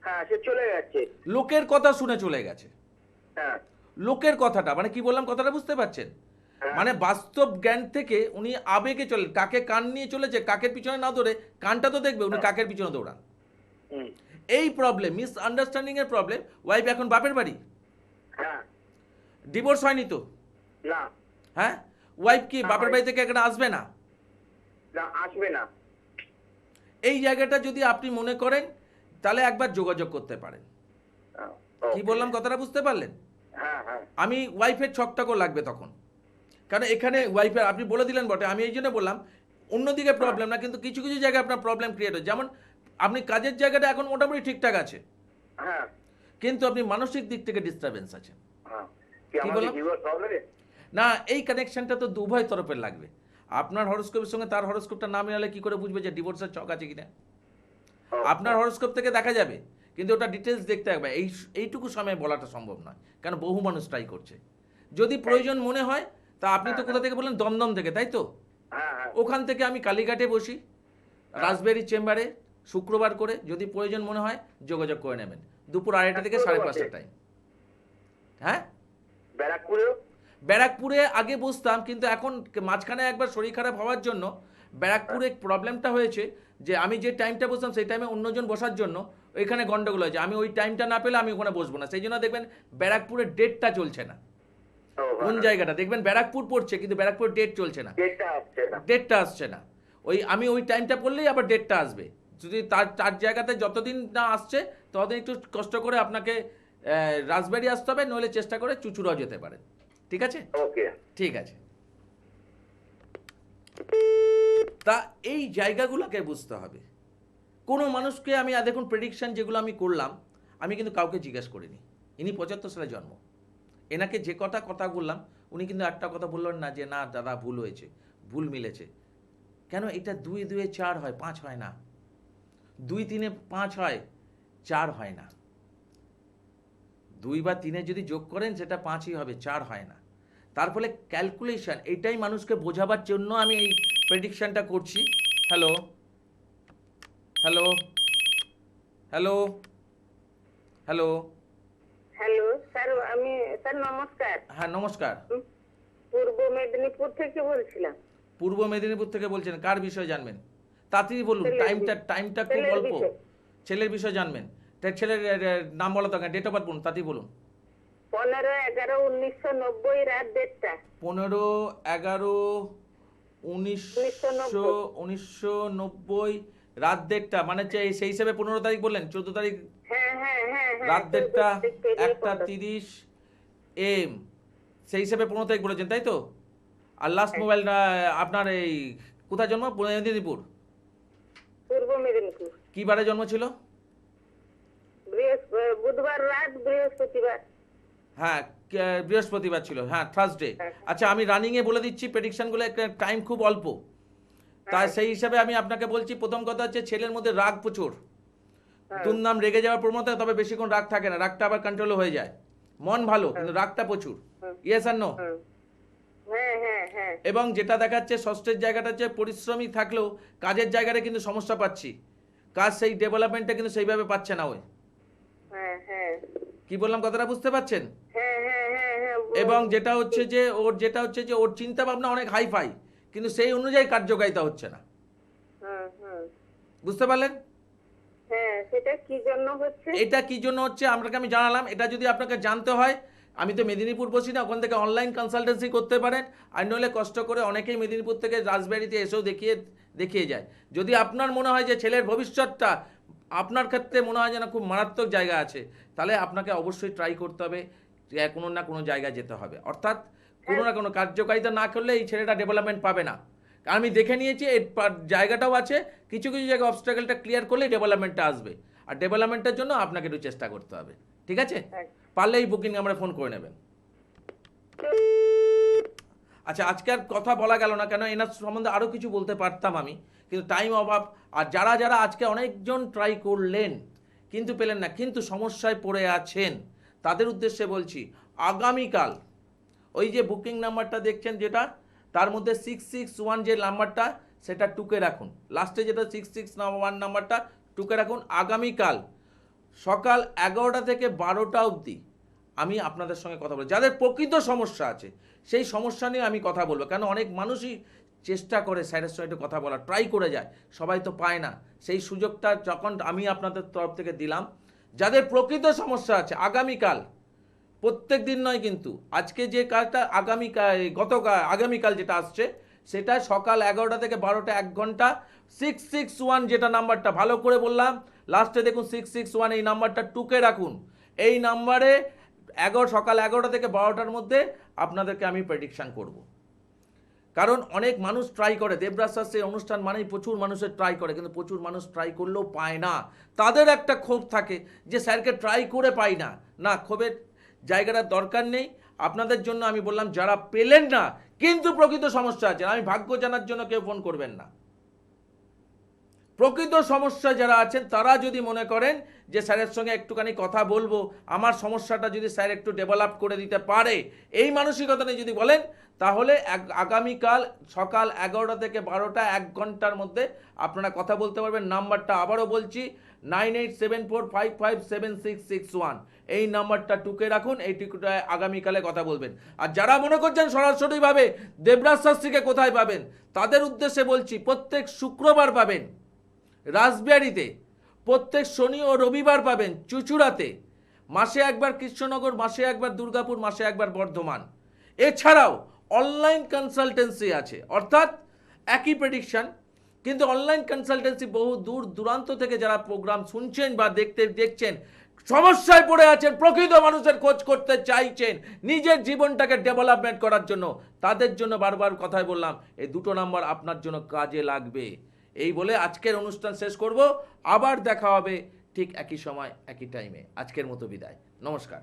হ্যাঁ, সে চলে গেছে। লোকের কথা শুনে চলে গেছে। হ্যাঁ। লোকের কথাটা মানে কি বললাম, কথাটা বুঝতে পারছেন? মানে বাস্তব জ্ঞান থেকে উনি আবেগে চলে, কাকে কান নিয়ে চলেছে, কাকের পিছনে না দৌড়ে কানটা তো দেখবে, উনি কাকের পিছনে দৌড়ান। হুম। এই প্রবলেম, মিস আন্ডারস্ট্যান্ডিং এর প্রবলেম। ওয়াইফ এখন বাপের বাড়ি, হ্যাঁ। ডিভোর্স হয়নি তো? না। হ্যাঁ, ওয়াইফ কি বাপের বাড়ি থেকে এখানে আসবে না? না, আসবে না। এই জায়গাটা যদি আপনি মনে করেন তাহলে একবার যোগাযোগ করতে পারেন। কি বললাম কথাটা বুঝতে পারলেন? হ্যাঁ। হ্যাঁ। আমি ওয়াইফের ছকটাকেও লাগবে তখন, কারণ এখানে ওয়াইফের আপনি বলে দিলেন বটে, আমি এই জন্য বললাম অন্যদিকে প্রবলেম না, কিন্তু কিছু কিছু জায়গায় আপনার প্রবলেম ক্রিয়েট হয়। যেমন আপনি কাজের জায়গাটা এখন মোটামুটি ঠিকঠাক আছে, হ্যাঁ। কিন্তু আপনি মানসিক দিক থেকে ডিস্টারবেন্স আছে। হ্যাঁ। কি কি বললাম? বললাম? প্রবলেম? না, এই কানেকশনটা তো উভয় তরফের লাগবে। আপনার হরোস্কোপের সঙ্গে তার হরোস্কোপটা না মিলালে কি করে বুঝবে যে ডিভোর্সের ছক আছে কিনা? আপনার হরোস্কোপ থেকে দেখা যাবে, কিন্তু ওটা ডিটেলস দেখতে হবে। এইটুকু সময় বলাটা সম্ভব নয়, কারণ বহু মানুষ ট্রাই করছে। যদি প্রয়োজন মনে হয় তা আপনি তো কোথা থেকে বললেন, দমদম থেকে, তাই তো? হ্যাঁ। হ্যাঁ। ওখান থেকে আমি কালীঘাটে বসি, রাসবেরি চেম্বারে, শুক্রবার করে, যদি প্রয়োজন মনে হয় যোগাযোগ করে নেবেন। দুপুর 2:30 থেকে 5:30 টাইম। হ্যাঁ, ব্যারাকপুরে আগে বসতাম, কিন্তু এখন মাঝখানে একবার শরীর খারাপ হওয়ার জন্য ব্যারাকপুরে প্রবলেমটা হয়েছে যে আমি যে টাইমটা বসতাম সেই টাইমে অন্যজন বসার জন্য ওইখানে গন্ডগোল হয়েছে। আমি ওই টাইমটা না পেলে আমি ওখানে বসবো না, সেই জন্য দেখবেন ব্যারাকপুরের ডেটটা চলছে না। কোন জায়গাটা দেখবেন ব্যারাকপুর পড়ছে, কিন্তু ব্যারাকপুর ডেট চলছে না, ডেটটা আসছে না। আমি ওই টাইমটা পড়লেই আবার ডেটটা আসবে। যদি তার জায়গাতে যতদিন না আসছে ততদিন একটু কষ্ট করে আপনাকে রাসবেরি আসতে হবে, নইলে চেষ্টা করে চুচুড়াও যেতে পারেন। ঠিক আছে? ওকে, ঠিক আছে। তা এই জায়গাগুলোকে বুঝতে হবে। কোনো মানুষকে আমি দেখুন প্রেডিকশন যেগুলো আমি করলাম, আমি কিন্তু কাউকে জিজ্ঞেস করিনি। ইনি 75 সালে জন্ম, এনাকে যে কথা বললাম উনি কিন্তু একটা কথা বললেন না যে না দাদা ভুল হয়েছে, ভুল মিলেছে। কেন? এটা 2 2 4 হয়, 5 হয় না। 2 3 5 হয়, 4 হয় না। 2 বা 3 যদি যোগ করেন সেটা 5ই হবে, 4 হয় না। তার ফলে ক্যালকুলেশন, এটাই মানুষকে বোঝাবার জন্য আমি এই প্রেডিকশনটা করছি। Hello hello hello hello hello sir, sir নমস্কার। হ্যাঁ নমস্কার। পূর্ব মেদিনীপুর থেকে বলছিলাম। পূর্ব মেদিনীপুর থেকে বলছেন, কার বিষয় জানবেন? তাড়াতাড়ি বলুন, টাইমটা খুব ছেলের অল্প। বিষয়। ছেলের বিষয় জানবেন, ছেলের নাম বলা দরকার, ডেট অফ বার্থ বলুন, তাড়াতাড়ি বলুন। 15/11/1990 রাত 1:30। 15/11/1990 রাত 1:30, মানে সেই হিসেবে 15 তারিখ বললেন, 14 তারিখ হ্যাঁ হ্যাঁ হ্যাঁ হ্যাঁ, রাত 1:30 পেরিয়ে 1:30 AM, সেই হিসেবে 15 তারিখ বলেছেন, তাই তো? আর লাস্ট মোবাইলটা আপনার এই কোথায় জন্ম? মেদিনীপুর। পূর্ব মেদিনীপুর। কি বারে জন্ম ছিল? বুধবার রাত, বৃহস্পতিবার। হ্যাঁ, বৃহস্পতিবার ছিল, হ্যাঁ, থার্সডে। আচ্ছা, আমি রানিংয়ে বলে দিচ্ছি প্রেডিকশনগুলো, টাইম খুব অল্প, তাই সেই হিসাবে আমি আপনাকে বলছি। প্রথম কথা হচ্ছে, ছেলের মধ্যে রাগ প্রচুর, দুমদাম রেগে যাওয়ার প্রবণতা, তবে বেশিক্ষণ রাগ থাকে না, রাগটা আবার কন্ট্রোলও হয়ে যায়। মন ভালো, কিন্তু রাগটা প্রচুর। ইয়েস আর নো? হ্যাঁ হ্যাঁ হ্যাঁ। এবং যেটা দেখাচ্ছে ষষ্ঠের জায়গাটা হচ্ছে পরিশ্রমী থাকলেও কাজের জায়গাটা কিন্তু সমস্যা পাচ্ছি, কাজ সেই ডেভেলপমেন্টটা কিন্তু সেইভাবে পাচ্ছে না ওই। হ্যাঁ হ্যাঁ কি বললাম, কথাটা বুঝতে পারছেন? হ্যাঁ হ্যাঁ হ্যাঁ হ্যাঁ। এবং যেটা হচ্ছে যে ওর চিন্তা ভাবনা অনেক হাই ফাই, কিন্তু সেই অনুযায়ী কার্যকারিতা হচ্ছে না। হুম হুম। বুঝতে পারলেন? হ্যাঁ, সেটা কি জন্য হচ্ছে? এটা কি জন্য হচ্ছে আপনাকে আমি জানালাম। এটা যদি আপনাকে জানতে হয়, আমি তো মেদিনীপুর বসি না, ওখান থেকে অনলাইন কনসালটেন্সি করতে পারেন। আর নইলে কষ্ট করে অনেকেই মেদিনীপুর থেকে রাজবাড়িতে এসেও দেখিয়ে যায়। যদি আপনার মনে হয় যে ছেলের ভবিষ্যৎটা আপনার ক্ষেত্রে মনে হয় যেন খুব মারাত্মক জায়গা আছে, তাহলে আপনাকে অবশ্যই ট্রাই করতে হবে, যে কোনো না কোনো জায়গায় যেতে হবে। অর্থাৎ কোনো না কোনো কার্যকারিতা না করলে এই ছেলেটা ডেভেলপমেন্ট পাবে না। কারণ আমি দেখে নিয়েছি এই জায়গাটাও আছে, কিছু কিছু জায়গায় অবস্ট্রাগলটা ক্লিয়ার করলেই ডেভেলপমেন্টটা আসবে। আর ডেভেলপমেন্টের জন্য আপনাকে একটু চেষ্টা করতে হবে, ঠিক আছে? পারলে এই বুকিং আমরা ফোন করে নেবেন। আচ্ছা, আজকে আর কথা বলা গেল না, কেন এনার সম্বন্ধে আরও কিছু বলতে পারতাম আমি, কিন্তু টাইম অভাব। আর যারা যারা আজকে অনেকজন ট্রাই করলেন কিন্তু পেলেন না, কিন্তু সমস্যায় পড়ে আছেন, তাদের উদ্দেশ্যে বলছি, আগামীকাল ওই যে বুকিং নাম্বারটা দেখছেন যেটা, তার মধ্যে 661 যে নাম্বারটা, সেটা টুকে রাখুন। লাস্টে যেটা 661 নাম্বারটা টুকে রাখুন। আগামীকাল সকাল 11টা থেকে 12টা অবধি আমি আপনাদের সঙ্গে কথা বলবো। যাদের প্রকৃত সমস্যা আছে সেই সমস্যা নিয়ে আমি কথা বলবো। কেন অনেক মানুষই চেষ্টা করে স্যারের সঙ্গে একটু কথা বলা, ট্রাই করে যায়, সবাই তো পায় না। সেই সুযোগটা যখন আমি আপনাদের তরফ থেকে দিলাম, যাদের প্রকৃত সমস্যা আছে, আগামীকাল, প্রত্যেক দিন নয় কিন্তু, আজকে যে কাজটা আগামীকাল যেটা আসছে, সেটা সকাল 11টা থেকে 12টা, 1 ঘন্টা। 661 যেটা নাম্বারটা, ভালো করে বললাম, লাস্টে দেখুন 661, এই নাম্বারটা টুকে রাখুন। এই নাম্বারে সকাল 11টা থেকে 12টার মধ্যে আপনাদেরকে আমি প্রেডিকশান করব। কারণ অনেক মানুষ ট্রাই করে, দেবরাজ শাস্ত্রীর অনুষ্ঠান মানেই প্রচুর মানুষের ট্রাই করে, কিন্তু প্রচুর মানুষ ট্রাই করলেও পায় না। তাদের একটা ক্ষোভ থাকে যে স্যারকে ট্রাই করে পাই না। না, ক্ষোভের জায়গাটার দরকার নেই। আপনাদের জন্য আমি বললাম, যারা পেলেন না কিন্তু প্রকৃত সমস্যা আছে, আমি ভাগ্য জানার জন্য কেউ ফোন করবেন না। প্রকৃত সমস্যা যারা আছেন, তারা যদি মনে করেন যে স্যারের সঙ্গে একটুখানি কথা বলবো, আমার সমস্যাটা যদি স্যার একটু ডেভেলপ করে দিতে পারে, এই মানসিকতা নিয়ে যদি বলেন, তাহলে আগামীকাল সকাল 11টা থেকে 12টা, 1 ঘন্টার মধ্যে আপনারা কথা বলতে পারবেন। নাম্বারটা আবারও বলছি, 9874557661। এই নাম্বারটা টুকে রাখুন, এই টুকুটায় আগামীকালে কথা বলবেন। আর যারা মনে করছেন সরাসরিভাবে দেবরাজ শাস্ত্রীকে কোথায় পাবেন, তাদের উদ্দেশ্যে বলছি, প্রত্যেক শুক্রবার পাবেন রাসবিহারীতে, প্রত্যেক শনি ও রবিবার পাবেন চুঁচুড়াতে, মাসে একবার কৃষ্ণনগর, মাসে একবার দুর্গাপুর, মাসে একবার বর্ধমান। এছাড়াও অনলাইন কনসালটেন্সি আছে, অর্থাৎ একই প্রেডিকশন, কিন্তু অনলাইন কনসালটেন্সি বহু দূর দূরান্ত থেকে যারা প্রোগ্রাম শুনছেন বা দেখছেন, সমস্যায় পড়ে আছেন, প্রকৃত মানুষের খোঁজ করতে চাইছেন নিজের জীবনটাকে ডেভেলপমেন্ট করার জন্য, তাদের জন্য বারবার কথাই বললাম, এই দুটো নাম্বার আপনার জন্য কাজে লাগবে। এই বলে আজকের অনুষ্ঠান শেষ করব। আবার দেখা হবে ঠিক একই সময় একই টাইমে। আজকের মতো বিদায়, নমস্কার।